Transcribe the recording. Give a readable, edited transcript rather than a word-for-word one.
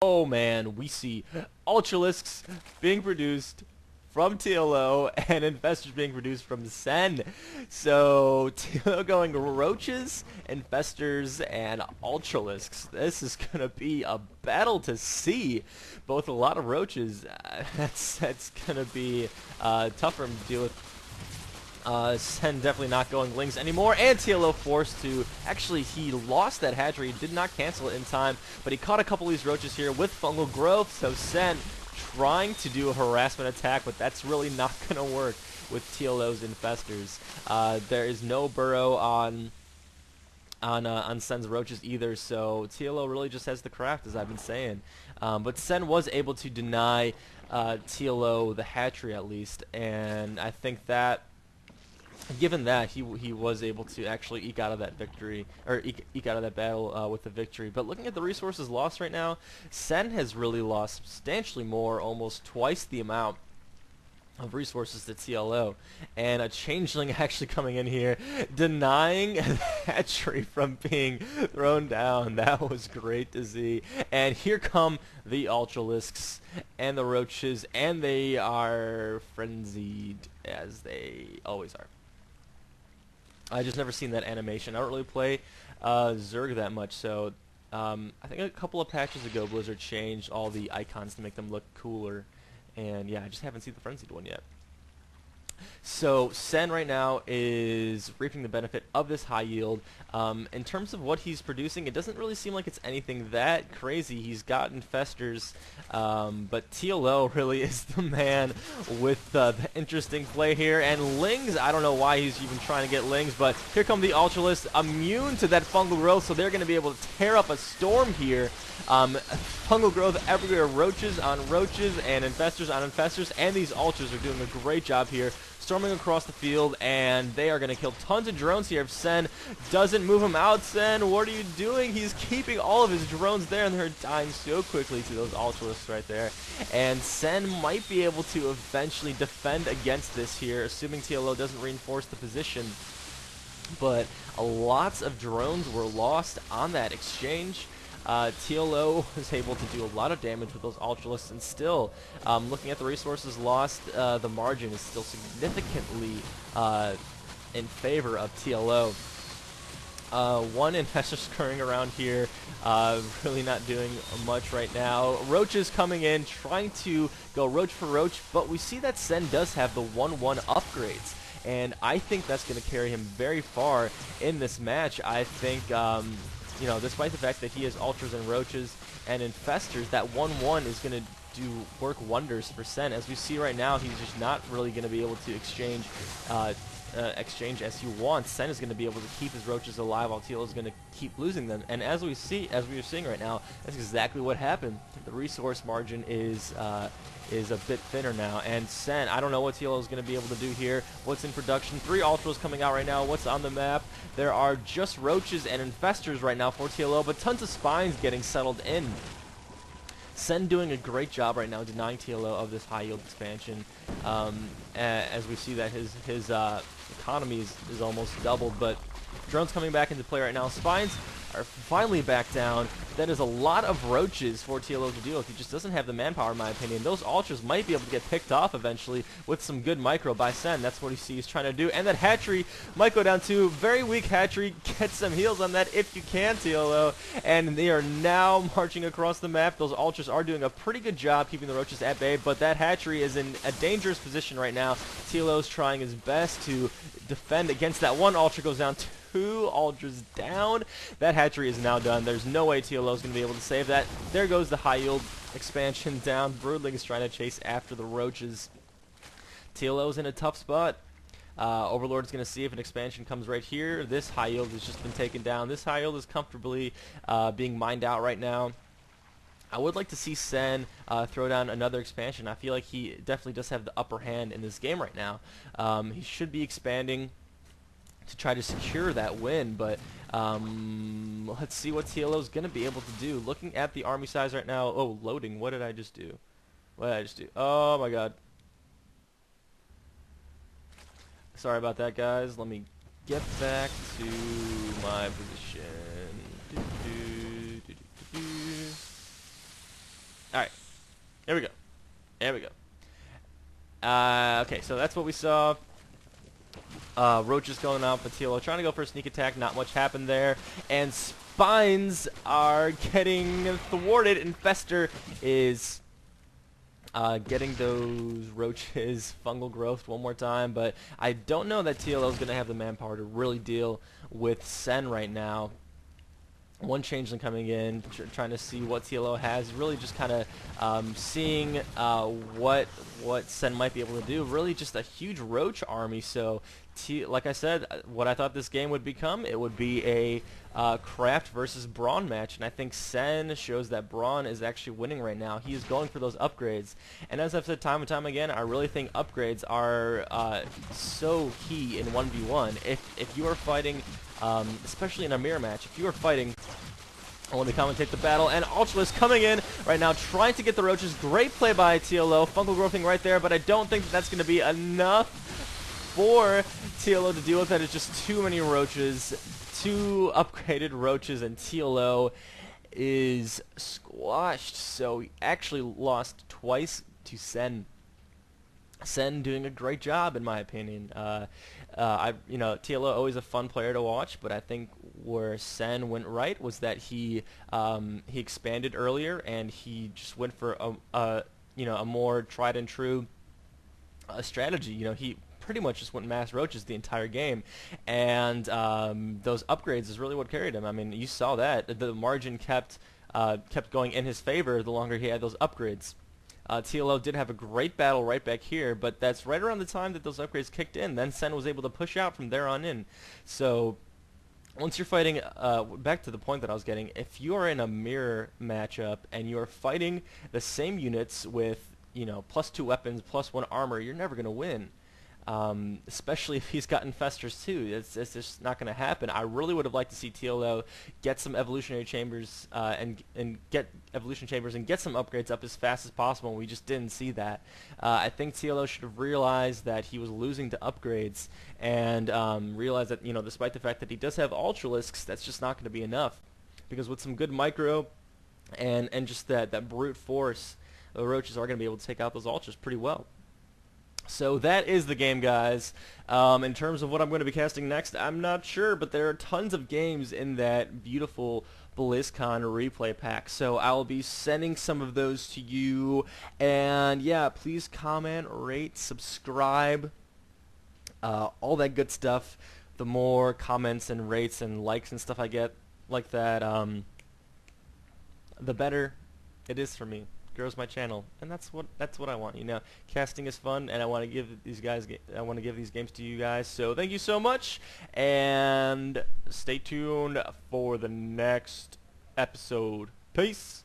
Oh man, we see Ultralisks being produced from TLO and Infestors being produced from Sen. So TLO going Roaches, Infestors, and Ultralisks. This is gonna be a battle to see. Both a lot of Roaches. That's gonna be tough for him to deal with. Sen definitely not going Lings anymore, and TLO forced to, actually he lost that hatchery, he did not cancel it in time, but he caught a couple of these Roaches here with Fungal Growth, so Sen trying to do a harassment attack, but that's really not going to work with TLO's Infestors. There is no burrow on Sen's Roaches either, so TLO really just has the craft, as I've been saying. But Sen was able to deny TLO the hatchery at least, and I think that given that he was able to actually eke out of that victory, or eke out of that battle with the victory. But looking at the resources lost right now, Sen has really lost substantially more, almost twice the amount of resources to TLO, and a changeling actually coming in here denying the hatchery from being thrown down. That was great to see. And here come the Ultralisks and the Roaches, and they are frenzied as they always are. I just never seen that animation. I don't really play Zerg that much, so I think a couple of patches ago Blizzard changed all the icons to make them look cooler, and yeah, I just haven't seen the frenzied one yet. So Sen right now is reaping the benefit of this high yield. In terms of what he's producing, it doesn't really seem like it's anything that crazy. He's got Infestors, but TLO really is the man with the interesting play here. And Lings, I don't know why he's even trying to get Lings, but here come the Ultralisks, immune to that fungal growth, so they're going to be able to tear up a storm here. Fungal growth everywhere, Roaches on Roaches and Infestors on Infestors, and these Ultras are doing a great job here, storming across the field, and they are going to kill tons of drones here. If Sen doesn't move him out, Sen, what are you doing? He's keeping all of his drones there, and they're dying so quickly to those Ultralisks right there. And Sen might be able to eventually defend against this here, assuming TLO doesn't reinforce the position. But lots of drones were lost on that exchange. TLO was able to do a lot of damage with those Ultralisks, and still, looking at the resources lost, the margin is still significantly in favor of TLO. One Infestor scurrying around here, really not doing much right now. Roaches coming in, trying to go Roach for Roach, but we see that Sen does have the 1-1 upgrades, and I think that's going to carry him very far in this match. I think you know, despite the fact that he has Ultras and Roaches and Infestors, that 1-1 is going to work wonders for Sen. As we see right now, he's just not really going to be able to exchange as he wants. Sen is going to be able to keep his Roaches alive while TLO is going to keep losing them. And as we are seeing right now, that's exactly what happened. The resource margin is a bit thinner now, and Sen, I don't know what TLO is going to be able to do here. What's in production? 3 Ultras coming out right now. What's on the map? There are just Roaches and Infestors right now for TLO, but tons of Spines getting settled in. Sen doing a great job right now denying TLO of this high yield expansion, as we see that his economy is almost doubled, but drones coming back into play right now. Spines are finally back down. That is a lot of Roaches for TLO to deal with. He just doesn't have the manpower, in my opinion. Those Ultras might be able to get picked off eventually with some good micro by Sen. That's what he's trying to do. And that hatchery might go down too. Very weak hatchery. Get some heals on that if you can, TLO. And they are now marching across the map. Those Ultras are doing a pretty good job keeping the Roaches at bay, but that hatchery is in a dangerous position right now. TLO's trying his best to defend against that. One Ultra goes down, 2 Ultras down. That hatchery is now done. There's no way TLO is going to be able to save that. There goes the high yield expansion down. Broodling is trying to chase after the Roaches. TLO's in a tough spot. Overlord's going to see if an expansion comes right here. This high yield has just been taken down. This high yield is comfortably being mined out right now. I would like to see Sen throw down another expansion. I feel like he definitely does have the upper hand in this game right now. He should be expanding to try to secure that win, but let's see what TLO is going to be able to do. Looking at the army size right now, oh, loading, what did I just do? What did I just do? Oh my god. Sorry about that, guys. Let me get back to my position. All right, here we go. There we go. Okay, so that's what we saw. Roaches going out for TLO, trying to go for a sneak attack. Not much happened there. And Spines are getting thwarted. Infester is getting those roaches fungal growth one more time. But I don't know that TLO is going to have the manpower to really deal with Sen right now. One changeling coming in, trying to see what TLO has, really just kind of seeing what Sen might be able to do. Really just a huge roach army. So, like I said, what I thought this game would become, it would be a Craft versus Brawn match. And I think Sen shows that Brawn is actually winning right now. He is going for those upgrades. And as I've said time and time again, I really think upgrades are so key in 1v1. If you are fighting, especially in a mirror match, if you are fighting, I want to commentate the battle, and Ultralist coming in right now, trying to get the roaches. Great play by TLO, fungal growthing right there, but I don't think that's going to be enough for TLO to deal with that. It's just too many roaches, 2 upgraded roaches, and TLO is squashed. So he actually lost twice to Sen. Sen doing a great job, in my opinion. TLO always a fun player to watch, but I think where Sen went right was that he expanded earlier, and he just went for a more tried and true strategy. He pretty much just went mass roaches the entire game, and those upgrades is really what carried him. I mean, you saw that the margin kept going in his favor the longer he had those upgrades. TLO did have a great battle right back here, but that's right around the time that those upgrades kicked in. Then Sen was able to push out from there on in. So once you're fighting, back to the point that I was getting, if you are in a mirror matchup and you are fighting the same units with, +2 weapons, +1 armor, you're never going to win. Especially if he's got infestors too. It's just not going to happen. I really would have liked to see TLO get some evolutionary chambers and get evolution chambers and get some upgrades up as fast as possible. And we just didn't see that. I think TLO should have realized that he was losing to upgrades and realized that despite the fact that he does have Ultralisks, that's just not going to be enough. Because with some good micro and just that brute force, the roaches are going to be able to take out those Ultras pretty well. So that is the game, guys. In terms of what I'm going to be casting next, I'm not sure, but there are tons of games in that beautiful BlizzCon replay pack. So I'll be sending some of those to you. And yeah, please comment, rate, subscribe, all that good stuff. The more comments and rates and likes and stuff I get like that, the better it is for me. Grows my channel, and that's what I want. Casting is fun, and I want to give these games to you guys. So thank you so much, and stay tuned for the next episode. Peace.